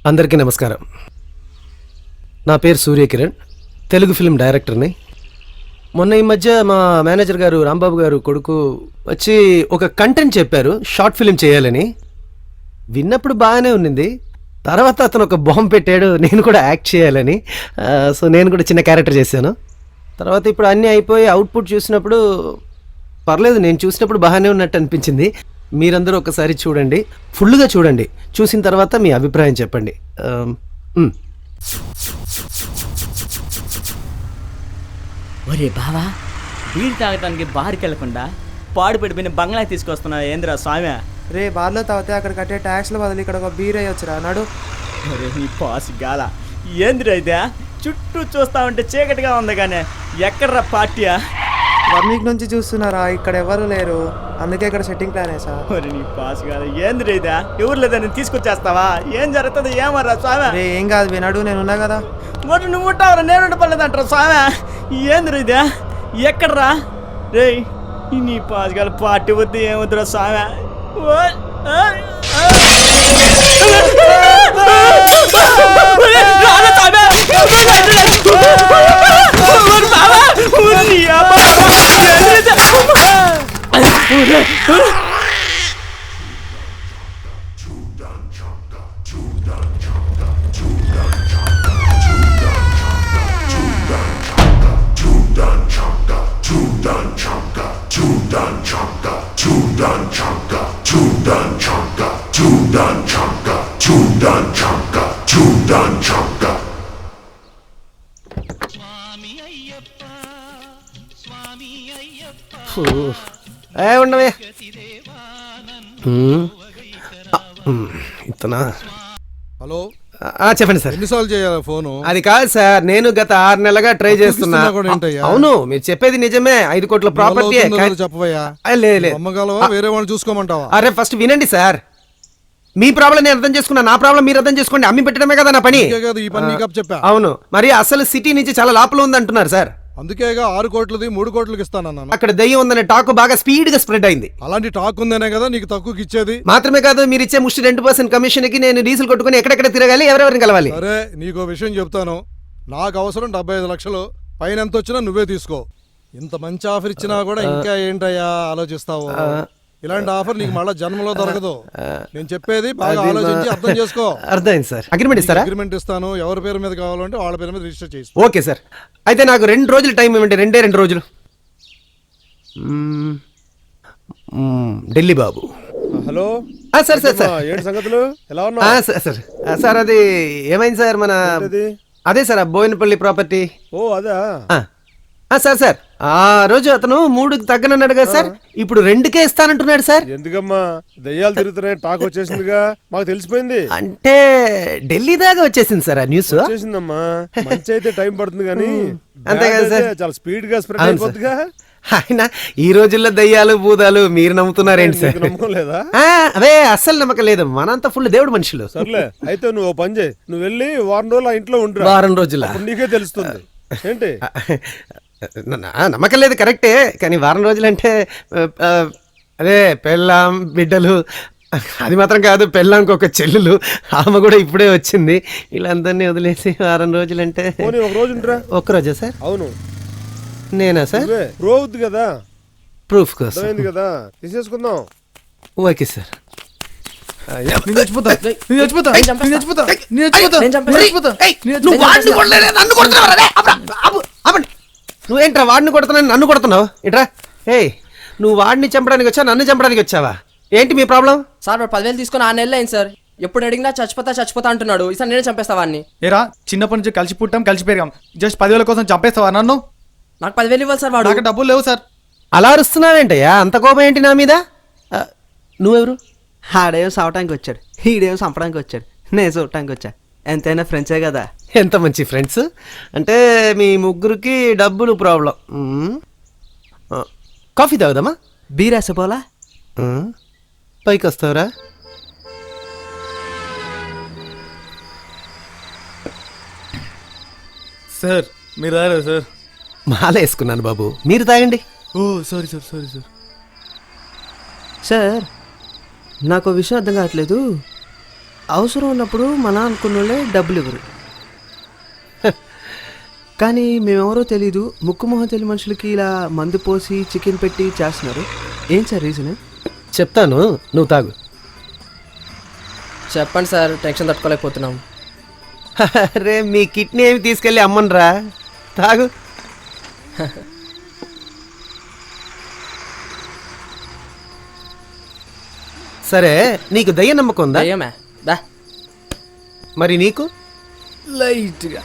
అందరికీ నమస్కారం. నా పేరు సూర్యకిరణ్, తెలుగు ఫిల్మ్ డైరెక్టర్ని. మొన్న ఈ మధ్య మా మేనేజర్ గారు రాంబాబు గారు కొడుకు వచ్చి ఒక కంటెంట్ చెప్పారు, షార్ట్ ఫిల్మ్ చేయాలని. విన్నప్పుడు బాగానే ఉన్నింది. తర్వాత అతను ఒక బాంబు పెట్టాడు, నేను కూడా యాక్ట్ చేయాలని. సో నేను కూడా చిన్న క్యారెక్టర్ చేశాను. తర్వాత ఇప్పుడు అన్నీ అయిపోయి అవుట్పుట్ చూసినప్పుడు పర్లేదు, నేను చూసినప్పుడు బాగానే ఉన్నట్టు అనిపించింది. మీరందరూ ఒకసారి చూడండి, ఫుల్గా చూడండి. చూసిన తర్వాత మీ అభిప్రాయం చెప్పండి. ఒరే బావా, బీడి తాగటానికి బార్కి వెళ్లకుండా పాడు పడిపోయిన బంగ్లా తీసుకొస్తున్నా ఏంద్రా స్వామి? రే బార్లో తాగితే అక్కడ కట్టే ట్యాక్స్ల బదులు ఇక్కడ ఒక బీర్ అయ్యొచ్చురా నాడు. ఒరే నీ పాస్ గాల ఏంద్రా అయితే చుట్టూ చూస్తా ఉంటే చీకటిగా ఉంది కానీ ఎక్కడ్రా పార్టీయా? 1 వీక్ నుంచి చూస్తున్నారా, ఇక్కడ ఎవరు లేరు, అందుకే ఇక్కడ సెట్టింగ్ ప్లాన్ వేసా. ఒరే నీ పాస్ గాల ఏంద్రా అయితే ఎవరు లేదని తీసుకొచ్చేస్తావా? ఏం జరుగుతుంది ఏమర్రా స్వామి? రే ఏం కాదు వినడు, నేను ఉన్నా కదా. ఒట్టు నువ్వు ఉంటావురా, నేను పర్లేదంటారా స్వామి? ఏంద్రా ఇదే ఎక్కడ్రా? రే నీ పాస్ గాల పార్టీ వద్దు ఏమొద్దురా స్వామి? ఉండవే ఇతనా? హలో, చెప్పండి సార్. ఎన్నిసార్లు చేయాలి ఫోను? అది కాదు సార్, నేను గత 6 నెలలుగా ట్రై చేస్తున్నా. అవును, మీరు చెప్పేది నిజమే. 5 కోట్ల ప్రాపర్టీ చెప్పవయ్యా. అమ్మగలవా, వేరే వాళ్ళు చూసుకోమంటావా? అరే ఫస్ట్ వినండి సార్, మీ ప్రాబ్లం నేను అర్థం చేసుకున్నా, నా ప్రాబ్లం మీరు అర్థం చేసుకోండి. అమ్మి పెట్టడమే కదా నా పని. ఈ పని నీకు చెప్పా. అవును, మరి అసలు సిటీ నుంచి చాలా లోపల ఉంది అంటున్నారు సార్. అందుకేగా 6 కోట్లది 3 కోట్లకి ఇస్తానన్నాను. అక్కడ దయ్యం ఉందనే టాక్ బాగా స్పీడ్ గా స్ప్రెడ్ అయింది. అలాంటి టాక్ ఉందనే కదా నీకు తక్కువకి ఇచ్చేది. మాత్రమే కాదు, మీరు ఇచ్చే ముష్టి 2% కమిషన్ కి నేను డీజిల్ కొట్టుకుని ఎక్కడెక్కడ తిరగాలి, ఎవరెవరిని కలవాలి. సరే, నీకో విషయం చెప్తాను. నాకు అవసరం 75 లక్షలు, పైన ఎంత వచ్చినా నువ్వే తీసుకో. ఇంత మంచి ఆఫర్ ఇచ్చినా కూడా ఇంకా ఏంటయ్యా ఆలోచిస్తావు? ఇలాంటి ఆఫర్ నీకు మళ్ళీ జన్మలో దొరకదు. నేను చెప్పేది బాగా ఆలోచించి అర్థం చేసుకో. అర్థమైంది సార్. అగ్రిమెంట్ ఇస్తారా? అగ్రిమెంట్ ఇస్తాను. ఎవరి పేరు మీద కావాలంటే వాళ్ళ పేరు మీద రిజిస్టర్ చేసి. ఓకే సార్, అయితే నాకు 2 రోజులు టైం ఇవ్వండి. 2 రోజులు. ఢిల్లీ బాబు. Hello sir. సార్ సార్, ఏంటి సంగతులు? ఎలా ఉన్నావు? సార్ సార్, అది ఏమైంది సార్, మన అదే సార్ బోయినపల్లి ప్రాపర్టీ. ఓ అదా. సార్ సార్, ఆ రోజు అతను 3కి తగ్గనన్నాడు కదా సార్, ఇప్పుడు 2కే ఇస్తానంటున్నాడు సార్. ఎందుకమ్మా, దయ్యాలు తిరుగుతున్నాయి టాక్ వచ్చేసిందిగా, మాకు తెలిసిపోయింది. అంటే ఢిల్లీ దాకా వచ్చేసింది సార్ ఆ న్యూస్. వచ్చేసిందమ్మా, మంచి అయితే టైం పడుతుంది కానీ అంతే కదా సార్, చాలా స్పీడ్ గా స్ప్రెడ్ అయిపోతుందిగా. ఆయన ఈ రోజుల్లో దయ్యాలు భూతాలు మీరు నమ్ముతున్నారేంటి సార్? నమ్మకం అవే అస్సలు నమ్మకం లేదు. మనంతా ఫుల్ దేవుడు మనుషులు. సర్లే, అయితే నువ్వు ఓ పని చేయి, నువ్వు వెళ్ళి 1 వారం రోజులు ఆ ఇంట్లో ఉండు. 1 వారం రోజుల నీకే తెలుస్తుంది ఏంటి. నమ్మకం లేదు కరెక్టే, కానీ 1 వారం రోజులంటే అదే పెళ్ళాం బిడ్డలు, అది మాత్రం కాదు, పెళ్ళాంకి ఒక చెల్లెలు, ఆమె కూడా ఇప్పుడే వచ్చింది. వీళ్ళందరినీ వదిలేసి 1 వారం రోజులంటే. ఒక రోజు ఉంటారా? ఒక్కరోజా సార్? అవును. నేనా సార్? రోజు కదా, ప్రూఫ్ కోసం కదా, తీసేసుకుందాం. Okay sir. నువ్వేంట్రా వాడిని కొడుతున్నావు, నన్ను కొడుతున్నావు ఇట్రా? నువ్వు వాడిని చంపడానికి వచ్చా, నన్ను చంపడానికి వచ్చావా? ఏంటి మీ ప్రాబ్లం? సార్ 10,000 తీసుకుని 6 నెలలు అయింది సార్. ఎప్పుడు అడిగినా చచ్చిపోతా అంటున్నాడు. ఈసారి నేనే చంపేస్తా వాడిని. ఏరా, చిన్నప్పటి నుంచి కలిసి పుట్టాం, కలిసి పెరిగాం. జస్ట్ 10,000 కోసం చంపేస్తావా నన్ను? నాకు 10,000 ఇవ్వాలి సార్. వాడు నాకు డబ్బులు లేవు సార్. అలా అరుస్తున్నావేంటయ్యా, అంత కోపం ఏంటి నా మీద? నువ్వెవరు? ఆడేమో సావటానికి వచ్చాడు, ఈడేమో చంపడానికి వచ్చాడు, నేను చూడటానికి వచ్చా. ఎంతైనా ఫ్రెండ్సే కదా. ఎంత మంచి ఫ్రెండ్స్. అంటే మీ ముగ్గురికి డబ్బులు ప్రాబ్లం. కాఫీ తాగుదామా? బీరేసపోలా పైకి వస్తావురా? సార్ మీరు రారా సార్? మాల వేసుకున్నాను బాబు, మీరు తాగండి. Oh sorry sir, sorry sir. Sir నాకు విషయం అర్థం కావట్లేదు. అవసరం ఉన్నప్పుడు మన అనుకున్న వాళ్ళే డబ్బులు ఇవ్వరు. కానీ మేమెవరో తెలీదు, ముక్కు మొహం తెలియని మనుషులకి ఇలా మందు పోసి చికెన్ పెట్టి చేస్తున్నారు. ఏం సార్ రీజన్? చెప్తాను, నువ్వు తాగు. చెప్పండి సార్, టెన్షన్ తట్టుకోలేకపోతున్నాం. అరే మీ కిడ్నీ ఏమి తీసుకెళ్ళి అమ్మనరా, తాగు. సరే, నీకు దయ్య నమ్మకం ఉందా? దయ్యమే దా. మరి నీకు? లైట్గా.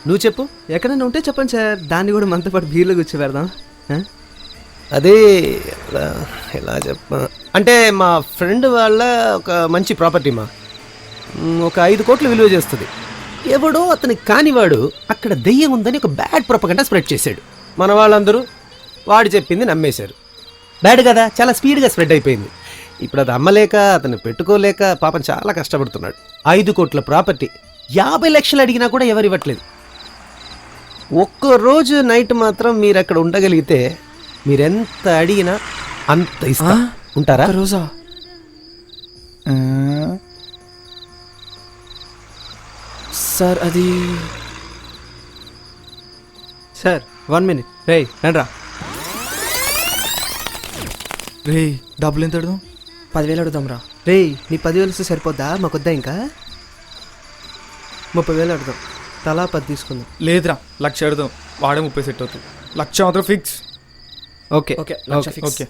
నువ్వు చెప్పు. ఎక్కడైనా ఉంటే చెప్పండి సార్, దాన్ని కూడా మనతో పాటు బీర్లో కూర్చో పెడదాం. అదే ఎలా చెప్ప అంటే మా ఫ్రెండ్ వాళ్ళ ఒక మంచి ప్రాపర్టీ మా ఒక 5 కోట్లు విలువ చేస్తుంది. ఎవడో అతనికి కానివాడు అక్కడ దెయ్యం ఉందని ఒక బ్యాడ్ ప్రొపగండా స్ప్రెడ్ చేశాడు. మన వాళ్ళందరూ వాడు చెప్పింది నమ్మేశారు. బ్యాడ్ కదా, చాలా స్పీడ్గా స్ప్రెడ్ అయిపోయింది. ఇప్పుడు అది అమ్మలేక అతను పెట్టుకోలేక పాపం చాలా కష్టపడుతున్నాడు. 5 కోట్ల ప్రాపర్టీ 50 లక్షలు అడిగినా కూడా ఎవరు ఇవ్వట్లేదు. ఒక్కరోజు నైట్ మాత్రం మీరు అక్కడ ఉండగలిగితే మీరెంత అడిగినా అంత ఇస్తా. ఉంటారా? రోజా? సార్ అది సార్ 1 minute. రేయ్ రండ్రా. రే డబ్బులు ఎంత అడుగుదాం? 10,000 అడుగుదాం రా. రేయ్ నీ 10,000 వస్తే సరిపోద్దా? మాకొద్దా ఇంకా? 30,000 అడుగుదాం, తలా 10 తీసుకుందాం. లేదురా, 1,00,000 అడుగుదాం. వాడే 30 సెట్ అవుతుంది. 1,00,000 మాత్రం ఫిక్స్. ఓకే ఓకే, లక్ష ఫిక్స్. ఓకే.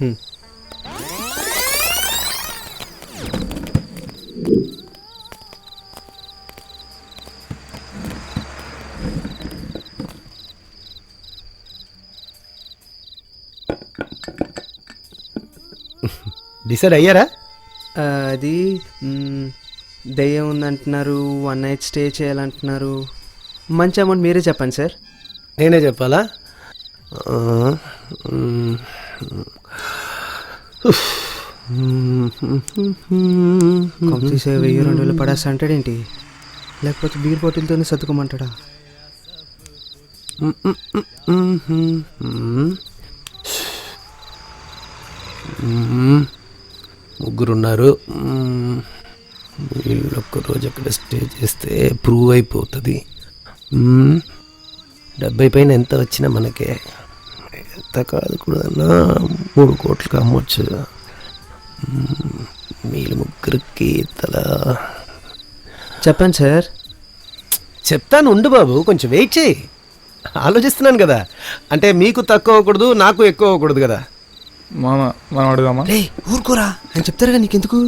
డిసైడ్ అయ్యారా? అది దయ్యం ఉందంటున్నారు, 1 night స్టే చేయాలంటున్నారు. మంచి అమౌంట్ మీరే చెప్పండి సార్. నేనే చెప్పాలా? తీసే 1,000-2,000 పడేస్తా అంటాడేంటి? లేకపోతే బీర్ బాటిల్తోనే సర్దుకోమంటాడా? ముగ్గురున్నారు. వీళ్ళు ఒక్కరోజు అక్కడ స్టే చేస్తే ప్రూవ్ అయిపోతుంది. 70 పైన ఎంత వచ్చినా మనకే, ఎంత కాదు కూడా 3 కోట్లకి అమ్మొచ్చు. వీళ్ళు ముగ్గురికి తలా చెప్పండి సార్. చెప్తాను, ఉండు బాబు, కొంచెం వెయిట్ చేయి. ఆలోచిస్తున్నాను కదా, అంటే మీకు తక్కువ అవ్వకూడదు, నాకు ఎక్కువ అవ్వకూడదు కదా. మామ మనం అడుగుదామా? రే ఊరుకోరా అని చెప్తారుగా, నీకెందుకు?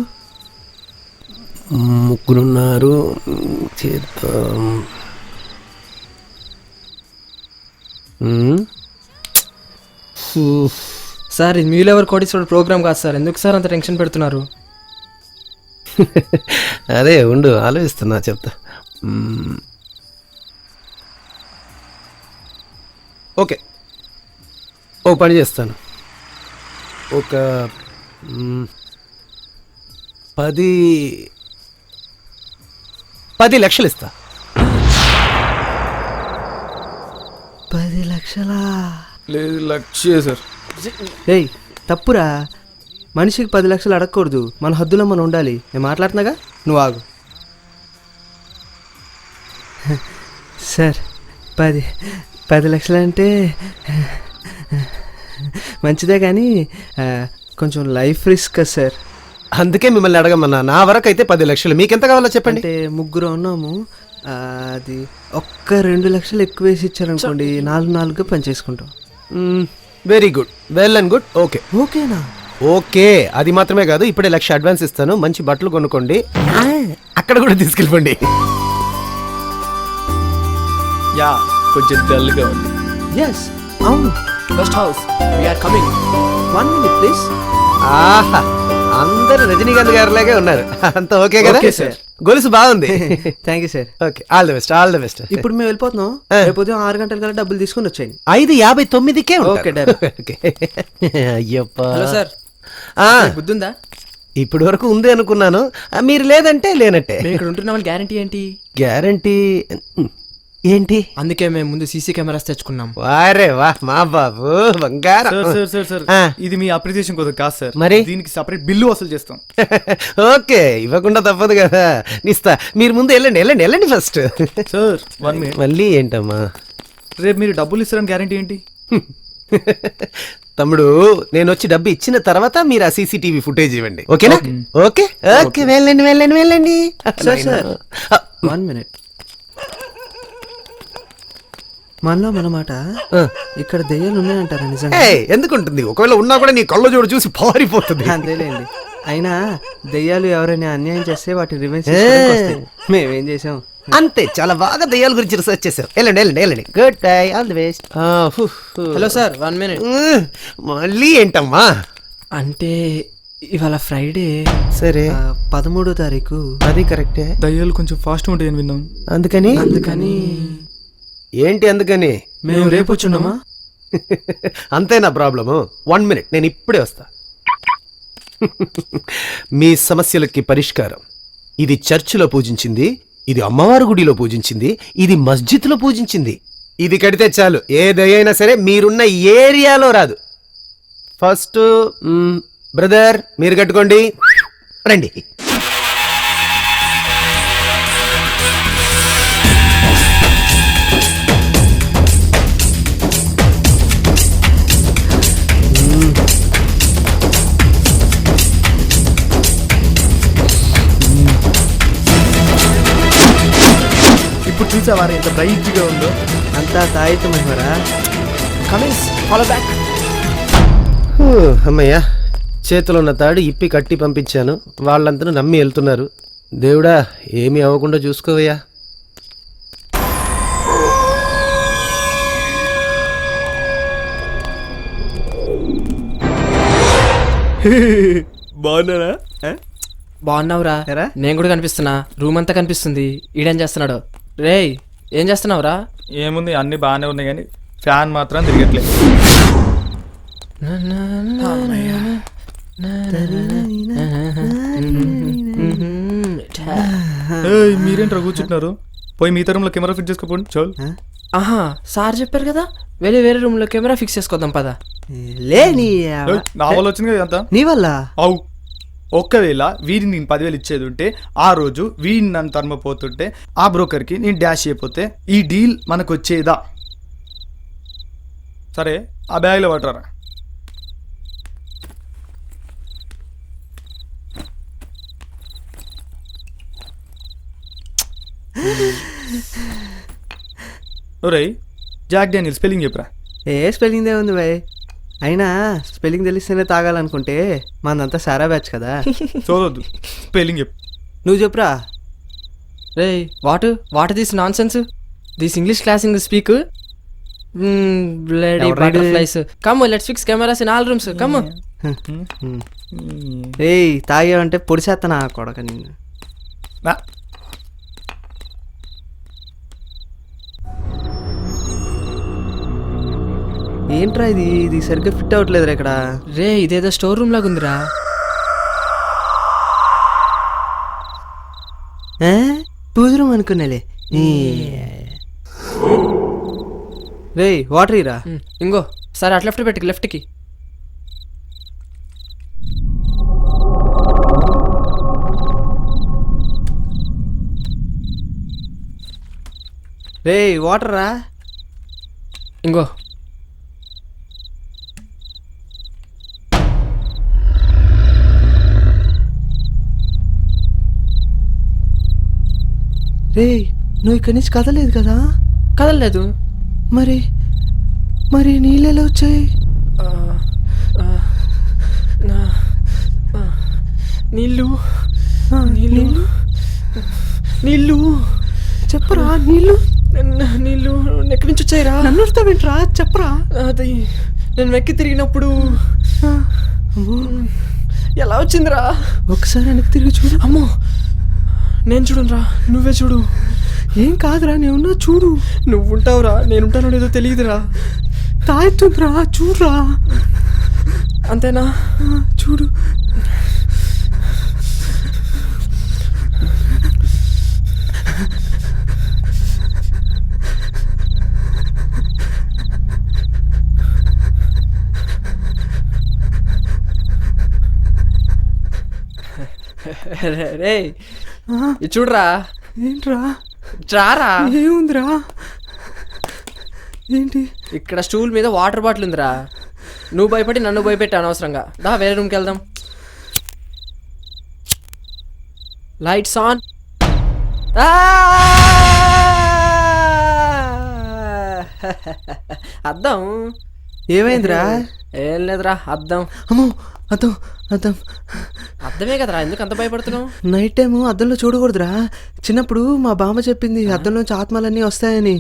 ముగ్గురున్నారు, చేద్దాం. సార్ ఇది మీలో ఎవరు కోటీశ్వరుడు ప్రోగ్రామ్ కాదు సార్, ఎందుకు సార్ అంత టెన్షన్ పెడుతున్నారు? అదే ఉండు, ఆలోచిస్తున్నా, చెప్తా. ఓకే, ఓ పని చేస్తాను. ఒక 10 లక్షలు ఇస్తా. 10 లక్షలా? లేదు, 1,00,000 సార్. ఏయ్ తప్పురా, మనిషికి 10 లక్షలు అడగకూడదు, మన హద్దులో మనం ఉండాలి. నేను మాట్లాడుతున్నాగా, నువ్వు ఆగు. సార్ 10 లక్షలు అంటే మంచిదే, కానీ కొంచెం లైఫ్ రిస్క్ కదా సార్. అందుకే మిమ్మల్ని అడగమన్నా. నా వరకు అయితే 10 లక్షలు. మీకెంత కావాలో చెప్పండి. అంటే ముగ్గురు ఉన్నాము, అది ఒక్క 2 లక్షలు ఎక్కువ వేసి ఇచ్చారనుకోండి, 4 పని చేసుకుంటాం. Very good, well and good. Okay ఓకేనా? ఓకే, అది మాత్రమే కాదు, ఇప్పుడే 1,00,000 అడ్వాన్స్ ఇస్తాను. మంచి బట్టలు కొనుక్కోండి, అక్కడ కూడా తీసుకెళ్ళిపోండి. యా, కొంచెం డల్గా ఉంది. ఎస్ అవును. First house we are coming. 1 minute please. ఆహా, అందరు రజనీకాంత్ గారిలాగే ఉన్నారు. అంత ఓకే కదా? Okay sir. గొలుసు బాగుంది. Thank you sir. Okay, all the best, all the best. ఇప్పుడు మేము వెళ్ళిపోతున్నాం. రేపు ఉదయం 6 గంటల కల్లా డబ్బులు తీసుకొని వచ్చేయండి. 5:59కే okay, done. Ayyappa. Hello sir, ఆ, బుద్ధుందా? ఇప్పటి వరకు ఉంది అనుకున్నాను. మీరు లేదంటే లేనట్టే. మేము ఇక్కడ ఉంటున్నామని గ్యారంటీ ఏంటి? గ్యారంటీ ఏంటి? అందుకే మేము ముందు సీసీ కెమెరాస్ తెచ్చుకున్నాం. వారే వా మా బాబు బంగారం. సార్ ఆ. ఇది మీ అప్రిసియేషన్ కోసం కాదు సార్, మరి? దీనికి సపరేట్ బిల్లు వసూలు చేస్తాం. ఓకే, ఇవ్వకుండా తప్పదు కదా, నిస్తా. మీరు ముందు వెళ్ళండి వెళ్ళండి వెళ్ళండి ఫస్ట్. Sir 1 minute. మళ్ళీ ఏంటమ్మా? రేపు మీరు డబ్బులు ఇస్తారని గ్యారంటీ ఏంటి? తమ్ముడు, నేను వచ్చి డబ్బు ఇచ్చిన తర్వాత మీరు ఆ సీసీటీవీ ఫుటేజ్ ఇవ్వండి, ఓకేనా? ఓకే ఓకే, వెళ్ళండి వెళ్ళండి వెళ్ళండి. Sir 1 minute. మనలో మనమాట ఇక్కడ దెయ్యాలు ఉన్నాయంటారా నిజంగా? ఎందుకుంటుంది? ఒకవేళ ఉన్నా కూడా నీ కళ్ళ జోడు చూసి పారిపోతుంది. అంతేలేండి. అయినా దెయ్యాలు ఎవరైనా అన్యాయం చేస్తే వాటి రివెంజ్ మేమేం చేసాం? అంతే, చాలా బాగా దయ్యాల గురించి రీసెర్చ్ చేశారు. వెళ్ళండి వెళ్ళండి వెళ్ళండి. Good bye, all the best. Hello sir 1 minute. మళ్ళీ ఏంటమ్మా? అంటే ఇవాళ ఫ్రైడే, సరే 13వ తారీఖు. అది కరెక్టే. దయ్యాలు కొంచెం ఫాస్ట్ ఉంటాయని విన్నాం. అందుకని అందుకని ఏంటి? అందుకని మేము రేపు వచ్చున్నామా? అంతేనా ప్రాబ్లము? 1 minute, నేను ఇప్పుడే వస్తా. మీ సమస్యలకి పరిష్కారం. ఇది చర్చిలో పూజించింది, ఇది అమ్మవారి గుడిలో పూజించింది, ఇది మస్జిద్లో పూజించింది. ఇది కడితే చాలు, ఏ దయైనా సరే మీరున్న ఏరియాలో రాదు. ఫస్ట్ బ్రదర్ మీరు కట్టుకోండి, రండి. ఇప్పుడు చూసావా ఎంత బ్రైట్ గా ఉందో? అంతా తాయితు మహిమరా. Cummings follow back. అమ్మయ్యా, చేతిలో ఉన్న తాడు ఇప్పి కట్టి పంపించాను. వాళ్ళంతా నమ్మి వెళ్తున్నారు. దేవుడా, ఏమీ అవ్వకుండా చూసుకోవయ్యా. బాగున్నారా? బాగున్నావురా? ఎరా? నేను కూడా కనిపిస్తున్నా. రూమ్ అంతా కనిపిస్తుంది. ఈడేం చేస్తున్నాడు? రేయ్, ఏం చేస్తున్నావురా? ఏముంది, అన్ని బాగానే ఉన్నాయి కానీ ఫ్యాన్ మాత్రం తిరగట్లేదు. ఏయ్, మీరేంట్రా కూర్చుంటున్నారు? పోయి మీ రూమ్లో కెమెరా ఫిట్ చేసుకోండి. చోల్ ఆహా, సార్ చెప్పారు కదా, వేరే రూమ్ లో కెమెరా ఫిక్స్ చేసుకోద్దాం పదా. లేని నా వల్ల వచ్చింది కదా అంతా. నీ వల్ల అవు, ఒక్కవేళ వీడిని నేను 10,000 ఇచ్చేది ఉంటే, ఆ రోజు వీడిని నన్ను తరమపోతుంటే, ఆ బ్రోకర్కి నేను డాష్ అయిపోతే ఈ డీల్ మనకు వచ్చేదా? సరే, ఆ బ్యాగ్లో పట్టరా. ఒరేయ్, జాక్ డానియల్ స్పెల్లింగ్ చెప్పురా. ఏ స్పెల్లింగ్ దే ఉంది బాయ్. అయినా స్పెల్లింగ్ తెలిస్తేనే తాగాలనుకుంటే మనదంతా సారా బ్యాచ్ కదా. చూడొద్దు, స్పెల్లింగ్ చెప్పు. నువ్వు చెప్పురా. రేయ్, what this nonsense? This English class in the speak. Bloody ఎవడ్రా butterflies. Come let's fix cameras in all rooms. Come. ఏయ్, తాగావంటే పొడిసేస్తానా కొడక నిన్ను. నా ఏంట్రా ఇది సరిగ్గా ఫిట్ అవ్వట్లేదురా ఇక్కడ. రే, ఇదేదో స్టోర్ రూమ్ లాగా ఉందిరా. పూజ రూమ్ అనుకున్నాలే. రేయ్, వాటర్ ఇరా. ఇంగో సరే, అటు లెఫ్ట్ పెట్టుకు, లెఫ్ట్కి. రేయ్, వాటర్ రా. ఇంగో రేయ్, నువ్వు ఇక్కడి నుంచి కదలేదు కదా? కదలలేదు. మరి నీళ్ళు ఎలా వచ్చాయి? నీళ్ళు నీళ్ళు నీళ్ళు చెప్పరా. నీళ్ళు నీళ్ళు ఎక్కడి నుంచి వచ్చాయిరా? నన్ను అర్థమేంట్రా, చెప్పరా. అది నేను వెక్కి తిరిగినప్పుడు ఎలా వచ్చిందిరా? ఒకసారి వెనక్కి తిరిగి చూడు. అమ్మో, నేను చూడనురా, నువ్వే చూడు. ఏం కాదురా, నేనున్నా చూడు. నువ్వుంటావురా, నేనుంటానో లేదో తెలియదురా. తాగుతుందిరా, చూడురా. అంతేనా? చూడు. రే ఇది చూడరా, ఏంట్రా రారా. ఏముందిరా ఏంటి ఇక్కడ స్టూల్ మీద వాటర్ బాటిల్ ఉందిరా. నువ్వు భయపడి నన్ను భయపెట్టి అనవసరంగా. దా వేరే రూమ్కి వెళ్దాం. Lights on. అద్దం. ఏమైందిరా ఏం లేదురా, అద్దం. అమ్మో అద్దం అద్దం అద్దమే కదరా, ఎందుకు అంత భయపడుతున్నావు? నైట్ టైము అద్దంలో చూడకూడదురా. చిన్నప్పుడు మా బామ్మ చెప్పింది అద్దంలోంచి ఆత్మలన్నీ వస్తాయని.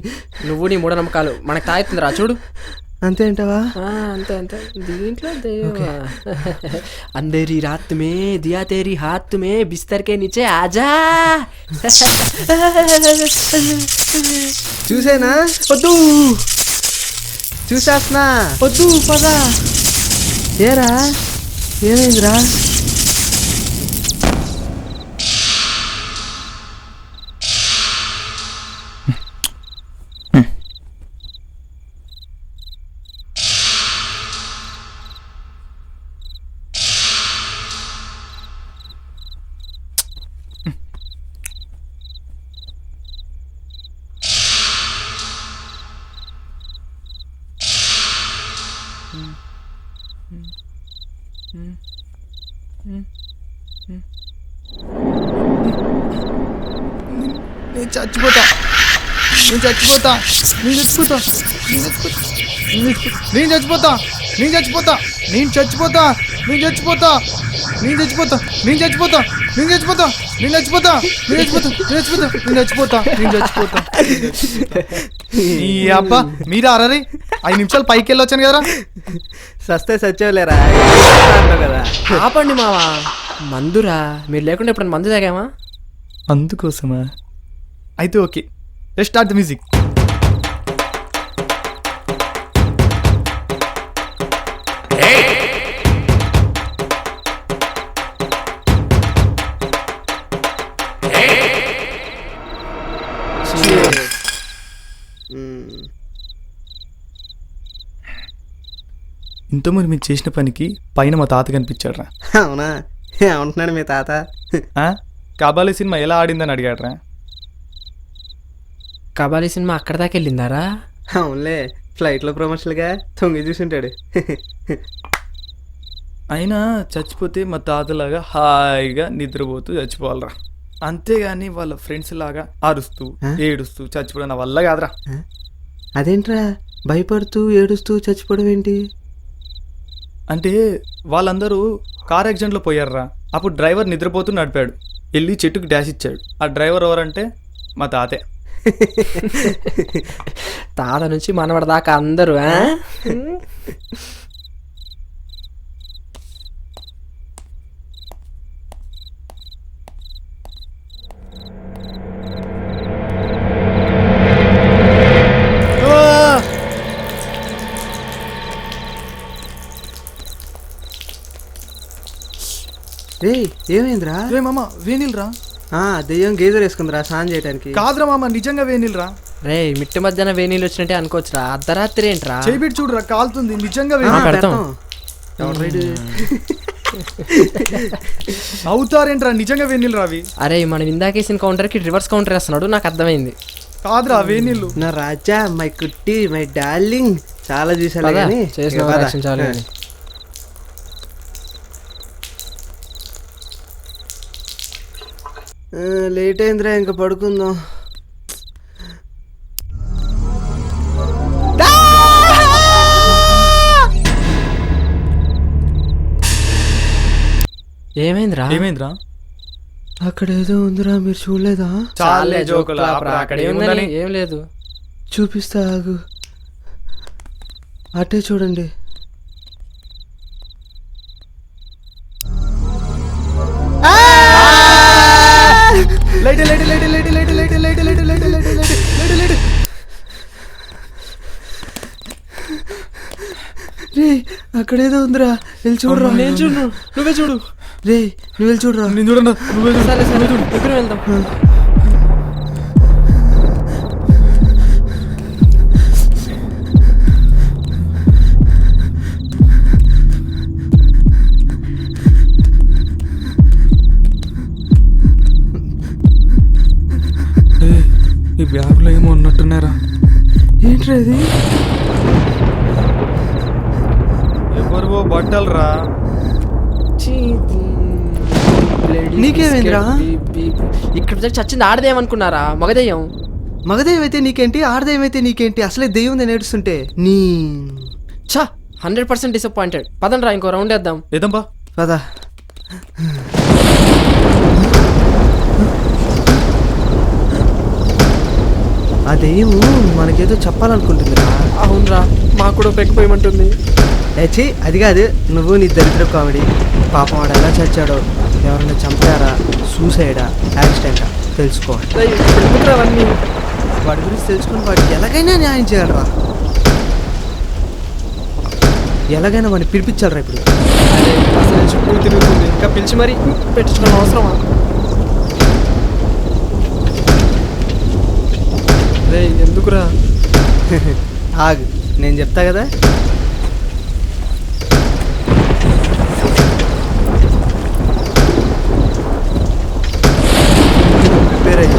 నువ్వు నీ మూఢనమ్మకాలు. మనకు తాగుతుందిరా చూడు. అంతే అంటావా? అంతే అంతే. దీంట్లో अंधेरी रात में दिया तेरी हाथ में बिस्तर के नीचे आजा. చూసేనా? వద్దు చూసేస్తున్నా. వద్దు పద. ఏరా ఏమైందిరా? నేను చచ్చిపోతా, నేను చచ్చిపోతా, నేను చచ్చిపోతా, నేను చచ్చిపోతా, నేను చచ్చిపోతా, నేను చచ్చిపోతా, నేను చచ్చిపోతా, నేను చచ్చిపోతా, నేను చచ్చిపోతా, నేను చచ్చిపోతా, నేను చచ్చిపోతా, నేను చచ్చిపోతా, నేను చచ్చిపోతా, నేను చచ్చిపోతా, నేను చచ్చిపోతా. ఈ అబ్బా మీరా అరే 5 నిమిషాలు పైకి వెళ్ళొచ్చాను కదరా. సస్తే సచ్చేవలేరా కదా. ఆపండి మావా. మందురా, మీరు లేకుండా ఎప్పుడు మందు తాగామా? అందుకోసమా? అయితే okay, let's start the music. ఇంతకుముందు మీరు చేసిన పనికి పైన మా తాత కనిపించాడు రా. అవునా? ఏమంటున్నాడు మీ తాత? కబాలీ సినిమా ఎలా ఆడిందని అడిగాడు రా. కబాలీ సినిమా అక్కడ దాకా వెళ్ళిందారా? అవునులే, ఫ్లైట్లో ప్రమోషన్లుగా తొంగి చూసుంటాడు. అయినా చచ్చిపోతే మా తాతలాగా హాయిగా నిద్రపోతూ చచ్చిపోవాలరా. అంతేగాని వాళ్ళ ఫ్రెండ్స్ లాగా అరుస్తూ ఏడుస్తూ చచ్చిపోవడం నా వల్ల కాదురా. అదేంట్రా భయపడుతూ ఏడుస్తూ చచ్చిపోవడం ఏంటి? అంటే వాళ్ళందరూ కార్ యాక్సిడెంట్లో పోయారురా. అప్పుడు డ్రైవర్ నిద్రపోతూ నడిపాడు, వెళ్ళి చెట్టుకు డాష్ ఇచ్చాడు. ఆ డ్రైవర్ ఎవరంటే మా తాతే. తాత నుంచి మనవడి దాకా అందరూ రే ఏమైందిరా? రే మామ వేణిల్రా. దెయ్యం గేజర్ వేసుకుందిరా స్నానం చేయడానికి. కాదురా మామ, నిజంగా వేణిల్రా. రే మిట్ట మధ్యాహ్నం వేణీళ్ళు వచ్చినట్టే అనుకోవచ్చురా. అర్ధరాత్రి ఏంట్రా? చేయిబెట్టి చూడురా, కాలుతుంది. నిజంగా పెడతాం. అవుతారేంట్రా, నిజంగా వేణిల్రా అవి. అరే మనం ఇందాకేసిన కౌంటర్కి రివర్స్ కౌంటర్ వేస్తున్నాడు, నాకు అర్థమైంది. కాదురా వేణిళ్ళు. నా రాజా, మై కుట్టి, మై డార్లింగ్. చాలా చూసాను కానీ చేసిన లేట్ అయిందిరా, ఇంకా పడుకుందాం. ఏమైందిరా? ఏమైందిరా? అక్కడ ఏదో ఉందిరా, మీరు చూడలేదా? చాలే జోకులు, అక్కడ ఏముందని. ఏం లేదు, చూపిస్తా ఆగు. అటే చూడండి. Light light light light light light light light light light light light. రే అక్కడేదో ఉందిరా, వెళ్ళి చూడరా. నేను చూడు, నువ్వే చూడు. రే నువ్వు వెళ్ళి చూడరా. నేను చూడండి, నువ్వే చూడు. సరే సరే ఇద్దరు వెళ్దాం. బ్యాగులో ఏమో ఉన్నట్టున్నారా? ఏంట్రా ఇది? ఎవరివో బట్టలు రా. నీకేమైందిరా? ఇక్కడ చచ్చింది ఆడదేమనుకున్నారా? మగదయ్యం. మగదయ్యం అయితే నీకేంటి, ఆడదయ్యం అయితే నీకేంటి? అసలే దెయ్యం ఉంది నేడుస్తుంటే నీ ఛా 100% డిసప్పాయింటెడ్. పదండ్రా ఇంకో రౌండ్ వేద్దాం. ఏదంబా పదా. ఆ దెయ్యం మనకేదో చెప్పాలనుకుంటుందిరా. అవునరా, మాకు కూడా పెక్కిపోయమంటుంది. ఏచి అది కాదు, నువ్వు నీ దరిద్ర కామెడీ. పాపం వాడు ఎలా చచ్చాడో, ఎవరైనా చంపారా, సూసైడా, యాక్సిడెంటా తెలుసుకోవాలి. అవన్నీ వాడి గురించి తెలుసుకుని వాడికి ఎలాగైనా న్యాయం చేయాలరా. ఎలాగైనా వాడిని పిలిపించాలరా ఇప్పుడు. అదే అసలు చుట్టూ తిరుగుతుంది, ఇంకా పిలిచి మరీ పెట్టించుకోవడం అవసరమా? రే ఎందుకురా? ఆగు, నేను చెప్తా కదా. ప్రిపేర్ అయ్యి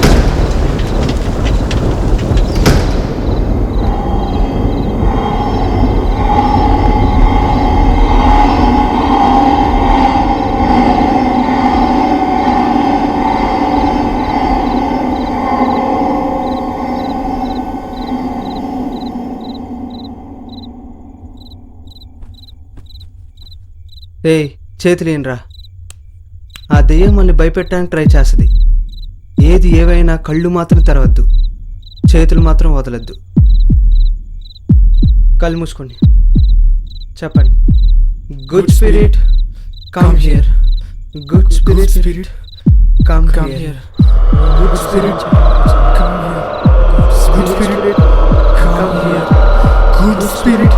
ఏయ్ చేతులేనరా. ఆ దెయ్యం మనల్ని భయపెట్టడానికి ట్రై చేస్తుంది. ఏది ఏవైనా కళ్ళు మాత్రం తెరవద్దు, చేతులు మాత్రం వదలద్దు. కళ్ళు మూసుకోండి, చెప్పండి. Good spirit come here. Good spirit come here. Good spirit come here. Good spirit come here. Good spirit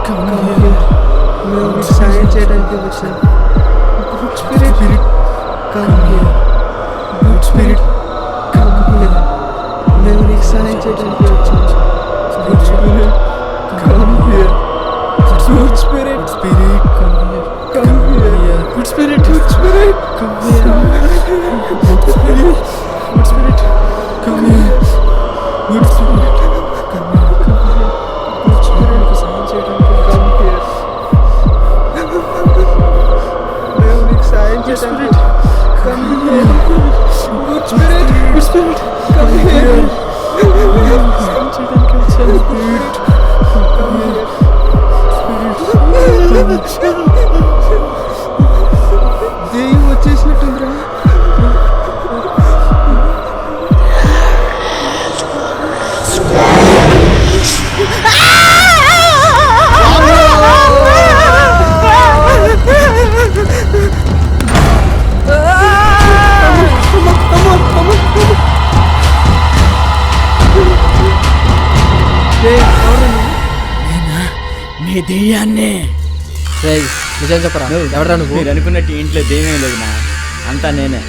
come here. మేము మీకు సాయం చేయడానికి వచ్చాను. Good spirit come here. Good spirit come here. మేము నీకు సాయం చేయడానికి వచ్చాను. Good spirit come here. Good spirit come here. Come here. Good spirit come here. Good spirit come here. Good spirit come here. Good spirit సాయం చేయడానికి come here. మేము నీకు సాయం చేయడానికి come here. Good spirit come here. సాయం చేయడానికి వచ్చాను. Spirit come here. దెయ్యం వచ్చేసినట్టుందిరా. మీ దెయ్యాన్నే. రే నిజం చెప్పరా, ఎవడరా నువ్వు? మీరు అనుకున్నట్టు ఇంట్లో దెయ్యం లేదు నా, అంతా నేనే.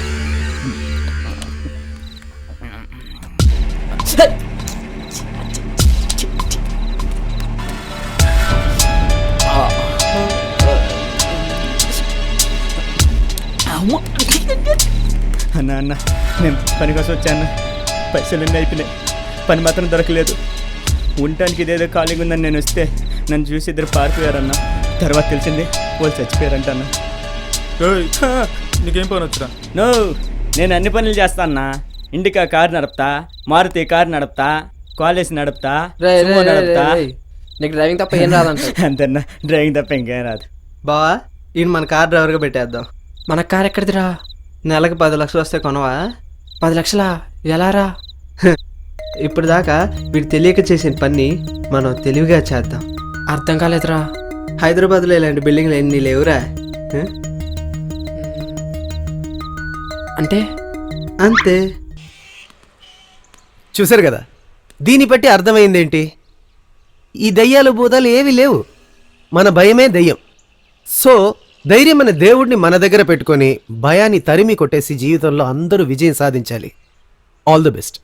అన్న అన్న నేను పని కోసం వచ్చాను. పైసలన్నీ అయిపోయినాయి, పని మాత్రం దొరకలేదు. ఉండటానికి ఇదేదో ఖాళీగా ఉందని నేను వస్తే నన్ను చూసి ఇద్దరు పారిపోయారన్న. తర్వాత తెలిసింది వాళ్ళు చచ్చిపోయారంట అన్న. నీకేం పని వచ్చురా? నో, నేను అన్ని పనులు చేస్తా అన్న. ఇండికా కారు నడుపుతా, మారుతి కారు నడుపుతా, కాలేజ్ నడుపుతా, సుమో నడుపుతా. నీకు డ్రైవింగ్ తప్ప ఏం రాదంట. అంతన్నా, డ్రైవింగ్ తప్ప ఇంకేం రాదు. బావా, ఈయన మన కార్ డ్రైవర్గా పెట్టేద్దాం. మన కార్ ఎక్కడిదిరా? నెలకు 10 లక్షలు వస్తే కొనవా? 10 లక్షలా? ఎలారా? ఇప్పుడు దాకా వీడు తెలియక చేసిన పని మనం తెలివిగా చేద్దాం. అర్థం కాలేదురా. హైదరాబాద్లో ఇలాంటి బిల్డింగ్లు ఎన్ని లేవురా? అంటే అంతే. చూశారు కదా, దీన్ని బట్టి అర్థమైందేంటి? ఈ దయ్యాలు భూతాలు ఏవి లేవు, మన భయమే దయ్యం. సో ధైర్యం అనే దేవుడిని మన దగ్గర పెట్టుకొని భయాన్ని తరిమి కొట్టేసి జీవితంలో అందరూ విజయం సాధించాలి. All the best.